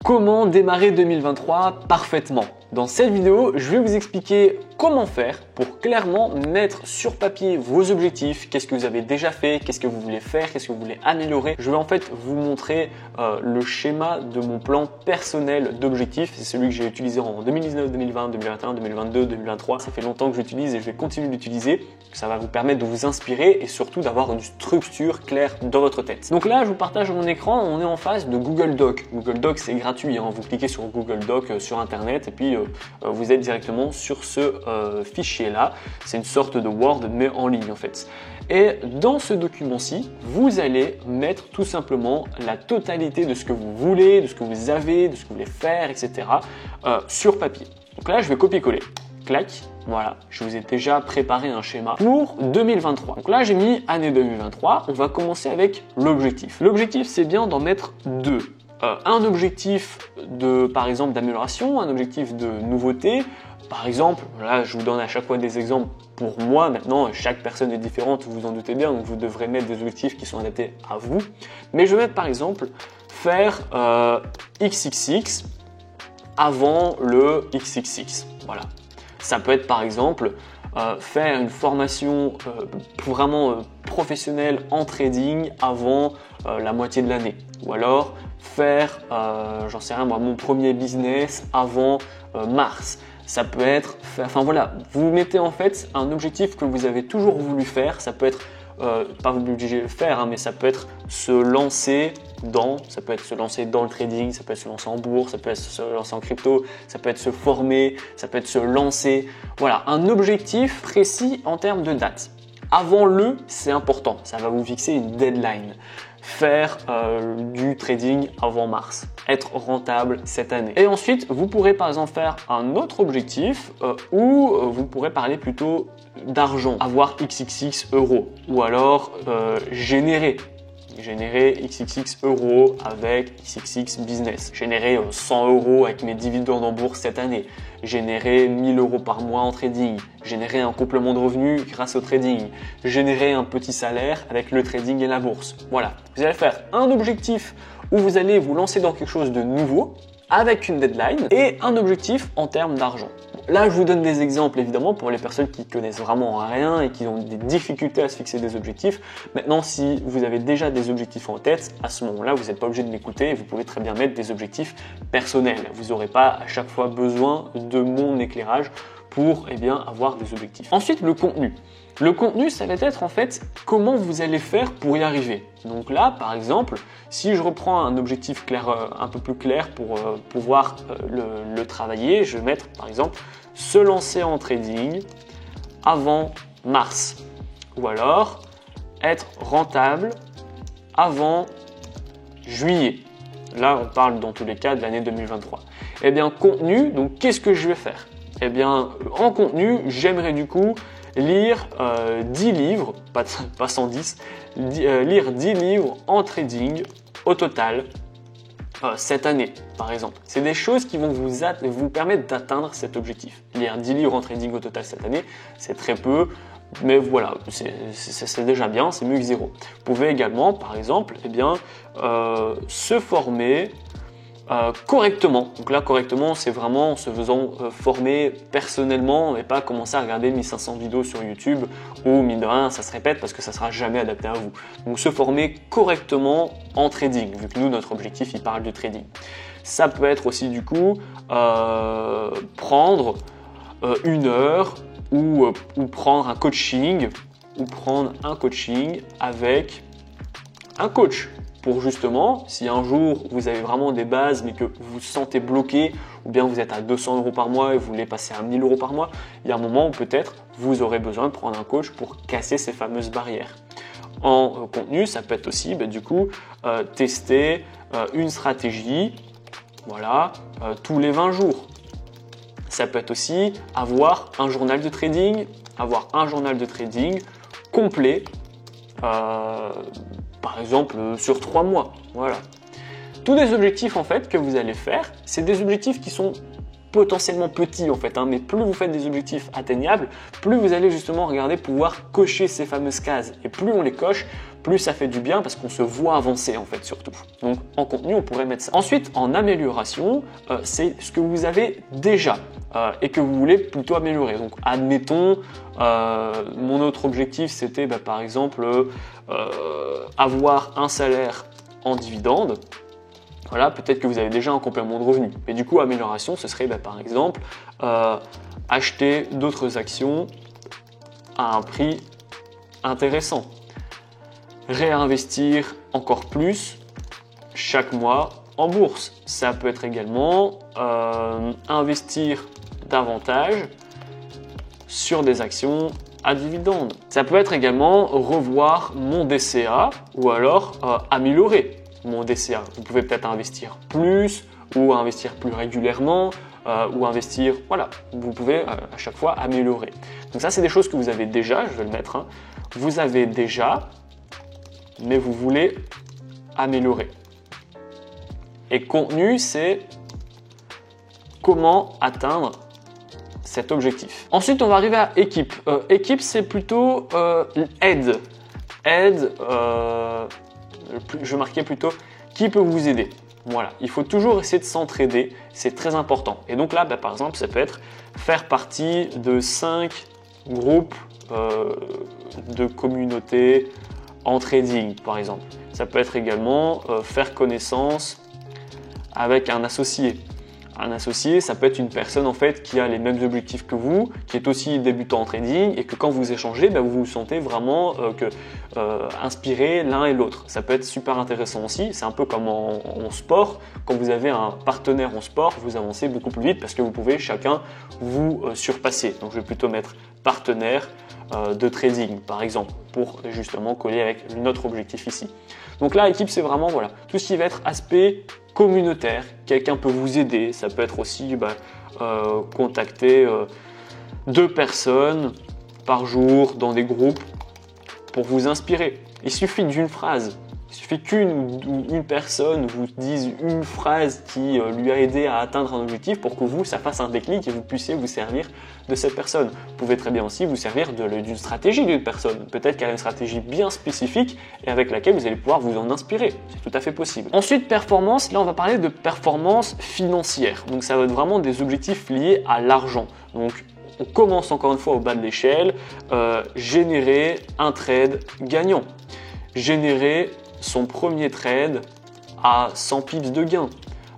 Comment démarrer 2023 parfaitement? Dans cette vidéo, je vais vous expliquer comment faire pour clairement mettre sur papier vos objectifs, qu'est-ce que vous avez déjà fait, qu'est-ce que vous voulez faire, qu'est-ce que vous voulez améliorer. Je vais en fait vous montrer le schéma de mon plan personnel d'objectifs. C'est celui que j'ai utilisé en 2019, 2020, 2021, 2022, 2023. Ça fait longtemps que j'utilise et je vais continuer d'utiliser. Ça va vous permettre de vous inspirer et surtout d'avoir une structure claire dans votre tête. Donc là, je vous partage mon écran. On est en face de Google Doc. Google Doc, c'est gratuit. Vous cliquez sur Google Doc sur Internet et puis vous êtes directement sur ce fichier-là. C'est une sorte de Word mais en ligne en fait. Et dans ce document-ci, vous allez mettre tout simplement la totalité de ce que vous voulez, de ce que vous avez, de ce que vous voulez faire, etc. Sur papier. Donc là, je vais copier-coller. Clac, voilà, je vous ai déjà préparé un schéma pour 2023. Donc là, j'ai mis année 2023. On va commencer avec l'objectif. L'objectif, c'est bien d'en mettre deux. Un objectif par exemple d'amélioration, un objectif de nouveauté. Par exemple, là je vous donne à chaque fois des exemples pour moi. Maintenant, chaque personne est différente, vous vous en doutez bien, donc vous devrez mettre des objectifs qui sont adaptés à vous. Mais je vais mettre par exemple faire XXX avant le XXX. Voilà. Ça peut être par exemple faire une formation vraiment professionnelle en trading avant la moitié de l'année. Ou alors faire, j'en sais rien moi, mon premier business avant mars. Ça peut être, enfin voilà, vous mettez en fait un objectif que vous avez toujours voulu faire. Ça peut être, pas vous obligez de le faire, mais ça peut être se lancer ça peut être se lancer dans le trading, ça peut être se lancer en bourse, ça peut être se lancer en crypto, ça peut être se former, ça peut être se lancer. Voilà, un objectif précis en termes de date. Avant c'est important, ça va vous fixer une deadline. Faire du trading avant mars, être rentable cette année. Et ensuite, vous pourrez par exemple faire un autre objectif où vous pourrez parler plutôt d'argent, avoir XXX euros ou alors générer XXX euros avec XXX business, générer 100 euros avec mes dividendes en bourse cette année, générer 1000 euros par mois en trading, générer un complément de revenus grâce au trading, générer un petit salaire avec le trading et la bourse. Voilà, vous allez faire un objectif où vous allez vous lancer dans quelque chose de nouveau avec une deadline et un objectif en termes d'argent. Là, je vous donne des exemples évidemment pour les personnes qui connaissent vraiment rien et qui ont des difficultés à se fixer des objectifs. Maintenant, si vous avez déjà des objectifs en tête, à ce moment-là, vous n'êtes pas obligé de m'écouter et vous pouvez très bien mettre des objectifs personnels. Vous n'aurez pas à chaque fois besoin de mon éclairage pour avoir des objectifs. Ensuite, le contenu. Le contenu, ça va être en fait comment vous allez faire pour y arriver. Donc là, par exemple, si je reprends un objectif clair, un peu plus clair pour pouvoir le travailler, je vais mettre par exemple se lancer en trading avant mars ou alors être rentable avant juillet. Là, on parle dans tous les cas de l'année 2023. Eh bien, contenu, donc qu'est-ce que je vais faire? Eh bien, en contenu, j'aimerais du coup lire 10 livres, pas 110, lire 10 livres en trading au total cette année, par exemple. C'est des choses qui vont vous permettre d'atteindre cet objectif. Lire 10 livres en trading au total cette année, c'est très peu, mais voilà, c'est déjà bien, c'est mieux que zéro. Vous pouvez également, par exemple, se former correctement. Donc là, correctement, c'est vraiment en se faisant former personnellement et pas commencer à regarder 1500 vidéos sur YouTube où, mine de rien, ça se répète parce que ça sera jamais adapté à vous. Donc, se former correctement en trading, vu que nous, notre objectif, il parle de trading. Ça peut être aussi, du coup, prendre une heure ou prendre un coaching avec un coach. Pour justement, si un jour vous avez vraiment des bases mais que vous vous sentez bloqué ou bien vous êtes à 200 euros par mois et vous voulez passer à 1000 euros par mois, il y a un moment où peut-être vous aurez besoin de prendre un coach pour casser ces fameuses barrières. En contenu, ça peut être aussi tester une stratégie tous les 20 jours. Ça peut être aussi avoir un journal de trading complet. Par exemple sur 3 mois, voilà. Tous les objectifs en fait que vous allez faire, c'est des objectifs qui sont potentiellement petits en fait, mais plus vous faites des objectifs atteignables, plus vous allez justement pouvoir cocher ces fameuses cases. Et plus on les coche, plus ça fait du bien parce qu'on se voit avancer en fait surtout. Donc en contenu, on pourrait mettre ça. Ensuite, en amélioration, c'est ce que vous avez déjà et que vous voulez plutôt améliorer. Donc admettons, mon autre objectif c'était par exemple avoir un salaire en dividende. Voilà, peut-être que vous avez déjà un complément de revenu. Mais du coup, amélioration, ce serait par exemple acheter d'autres actions à un prix intéressant. Réinvestir encore plus chaque mois en bourse. Ça peut être également investir davantage sur des actions à dividendes. Ça peut être également revoir mon DCA ou alors améliorer mon DCA. Vous pouvez peut-être investir plus ou investir plus régulièrement ou investir, voilà, vous pouvez à chaque fois améliorer. Donc ça, c'est des choses que vous avez déjà, je vais le mettre, vous avez déjà, mais vous voulez améliorer. Et contenu, c'est comment atteindre cet objectif. Ensuite, on va arriver à équipe. Équipe, c'est plutôt aide. Aide, je marquais plutôt qui peut vous aider. Voilà, il faut toujours essayer de s'entraider, c'est très important. Et donc là, par exemple, ça peut être faire partie de 5 groupes de communautés en trading, par exemple. Ça peut être également faire connaissance avec un associé. Un associé, ça peut être une personne en fait qui a les mêmes objectifs que vous, qui est aussi débutant en trading et que quand vous échangez, vous vous sentez vraiment inspiré l'un et l'autre. Ça peut être super intéressant aussi. C'est un peu comme en sport. Quand vous avez un partenaire en sport, vous avancez beaucoup plus vite parce que vous pouvez chacun vous surpasser. Donc je vais plutôt mettre partenaire de trading par exemple pour justement coller avec notre objectif ici. Donc là, équipe, c'est vraiment voilà, tout ce qui va être aspect communautaire, quelqu'un peut vous aider, ça peut être aussi contacter 2 personnes par jour dans des groupes pour vous inspirer. Il suffit d'une phrase, il suffit qu'une personne vous dise une phrase qui lui a aidé à atteindre un objectif pour que vous, ça fasse un déclic et vous puissiez vous servir de cette personne. Vous pouvez très bien aussi vous servir d'une stratégie d'une personne. Peut-être qu'elle a une stratégie bien spécifique et avec laquelle vous allez pouvoir vous en inspirer. C'est tout à fait possible. Ensuite, performance. Là, on va parler de performance financière. Donc, ça va être vraiment des objectifs liés à l'argent. Donc, on commence encore une fois au bas de l'échelle. Générer un trade gagnant. Générer son premier trade à 100 pips de gain,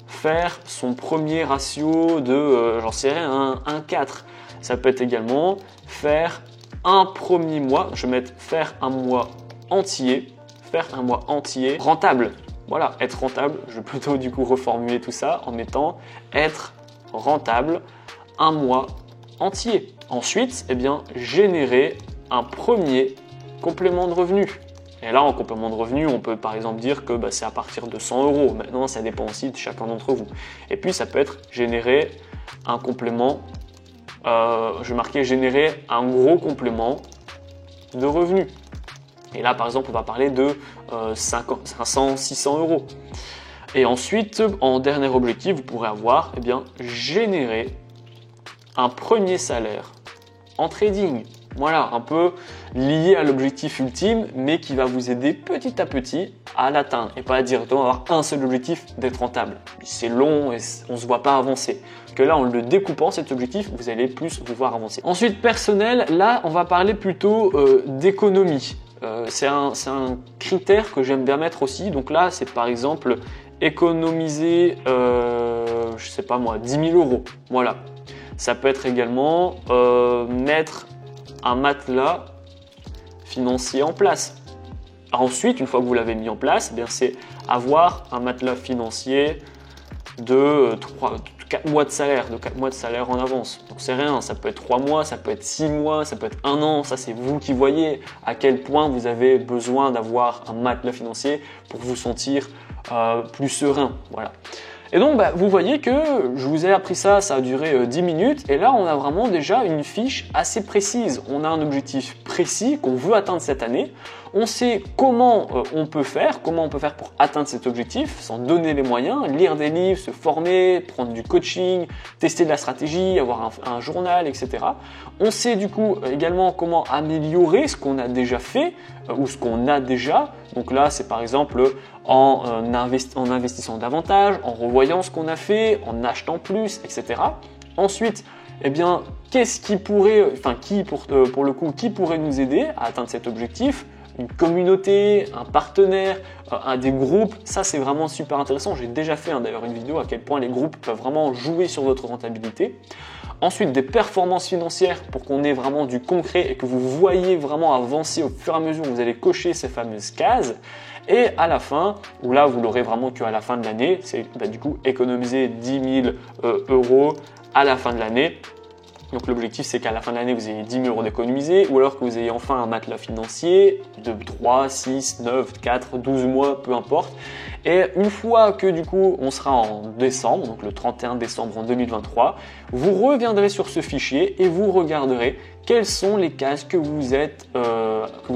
faire son premier ratio de, j'en sais rien, 1,4. Ça peut être également faire un premier mois, je vais mettre faire un mois entier rentable. Voilà, être rentable, je vais plutôt du coup reformuler tout ça en mettant être rentable un mois entier. Ensuite, générer un premier complément de revenu. Et là, en complément de revenu, on peut par exemple dire que c'est à partir de 100 €. Maintenant, ça dépend aussi de chacun d'entre vous. Et puis, ça peut être générer un complément. Je marquais générer un gros complément de revenu. Et là, par exemple, on va parler de 500, 600 €. Et ensuite, en dernier objectif, vous pourrez avoir générer un premier salaire en trading. Voilà, un peu lié à l'objectif ultime, mais qui va vous aider petit à petit à l'atteindre et pas directement avoir un seul objectif d'être rentable. C'est long et on ne se voit pas avancer. Que là, en le découpant cet objectif, vous allez plus vous voir avancer. Ensuite, personnel, là, on va parler plutôt d'économie. C'est un critère que j'aime bien mettre aussi. Donc là, c'est par exemple économiser, je sais pas moi, 10 000 €. Voilà. Ça peut être également mettre un matelas financier en place. Ensuite, une fois que vous l'avez mis en place, c'est avoir un matelas financier de 4 mois de salaire, en avance. Donc c'est rien, ça peut être 3 mois, ça peut être 6 mois, ça peut être 1 an, ça c'est vous qui voyez à quel point vous avez besoin d'avoir un matelas financier pour vous sentir plus serein. Voilà. Et donc, vous voyez que je vous ai appris ça, ça a duré 10 minutes. Et là, on a vraiment déjà une fiche assez précise. On a un objectif précis qu'on veut atteindre cette année. On sait comment on peut faire pour atteindre cet objectif, s'en donner les moyens, lire des livres, se former, prendre du coaching, tester de la stratégie, avoir un journal, etc. On sait du coup également comment améliorer ce qu'on a déjà fait ou ce qu'on a déjà. Donc là, c'est par exemple en investissant davantage, en revoyant ce qu'on a fait, en achetant plus, etc. Ensuite, eh bien, qu'est-ce qui pourrait, pour le coup, qui pourrait nous aider à atteindre cet objectif? Une communauté, un partenaire, des groupes, ça c'est vraiment super intéressant. J'ai déjà fait d'ailleurs une vidéo à quel point les groupes peuvent vraiment jouer sur votre rentabilité. Ensuite, des performances financières pour qu'on ait vraiment du concret et que vous voyez vraiment avancer au fur et à mesure où vous allez cocher ces fameuses cases. Et à la fin, où là vous l'aurez vraiment qu'à la fin de l'année, c'est du coup économiser 10 000 euros à la fin de l'année. Donc l'objectif c'est qu'à la fin de l'année vous ayez 10 000 euros d'économisés ou alors que vous ayez enfin un matelas financier de 3, 6, 9, 4, 12 mois, peu importe. Et une fois que du coup on sera en décembre, donc le 31 décembre en 2023, vous reviendrez sur ce fichier et vous regarderez quelles sont les cases que vous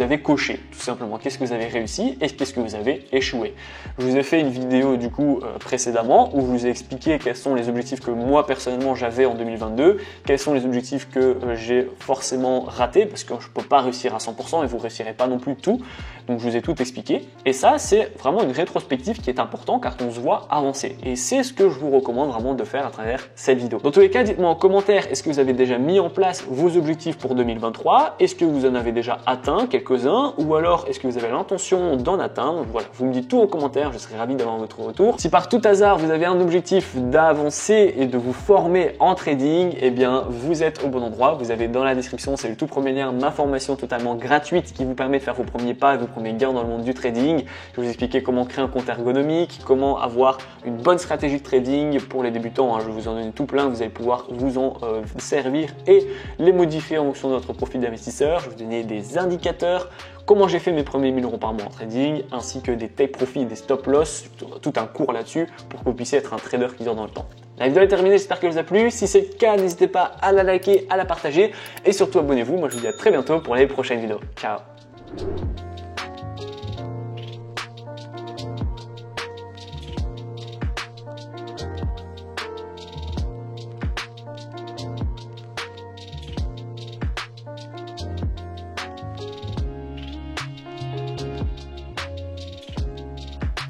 avez cochées, tout simplement. Qu'est-ce que vous avez réussi et qu'est-ce que vous avez échoué. Je vous ai fait une vidéo du coup précédemment où je vous ai expliqué quels sont les objectifs que moi personnellement j'avais en 2022, quels sont les objectifs que j'ai forcément ratés parce que je ne peux pas réussir à 100% et vous ne réussirez pas non plus tout. Donc je vous ai tout expliqué. Et ça, c'est vraiment une rétrospective qui est important car on se voit avancer. Et c'est ce que je vous recommande vraiment de faire à travers cette vidéo. Dans tous les cas, dites-moi en commentaire, est-ce que vous avez déjà mis en place vos objectifs pour 2023? Est-ce que vous en avez déjà atteint quelques-uns? Ou alors, est-ce que vous avez l'intention d'en atteindre? Voilà, vous me dites tout en commentaire, je serai ravi d'avoir votre retour. Si par tout hasard, vous avez un objectif d'avancer et de vous former en trading, eh bien, vous êtes au bon endroit. Vous avez dans la description, c'est le tout premier lien, ma formation totalement gratuite qui vous permet de faire vos premiers pas et vos premiers gains dans le monde du trading. Je vais vous expliquer comment créer un compte ergonomique, comment avoir une bonne stratégie de trading pour les débutants. Je vais vous en donner tout plein, vous allez pouvoir vous en servir et les modifier en fonction de votre profil d'investisseur. Je vais vous donner des indicateurs, comment j'ai fait mes premiers 1000 euros par mois en trading, ainsi que des take profit, des stop loss, tout un cours là-dessus pour que vous puissiez être un trader qui dure dans le temps. La vidéo est terminée, j'espère qu'elle vous a plu. Si c'est le cas, n'hésitez pas à la liker, à la partager et surtout abonnez-vous. Moi je vous dis à très bientôt pour les prochaines vidéos. Ciao!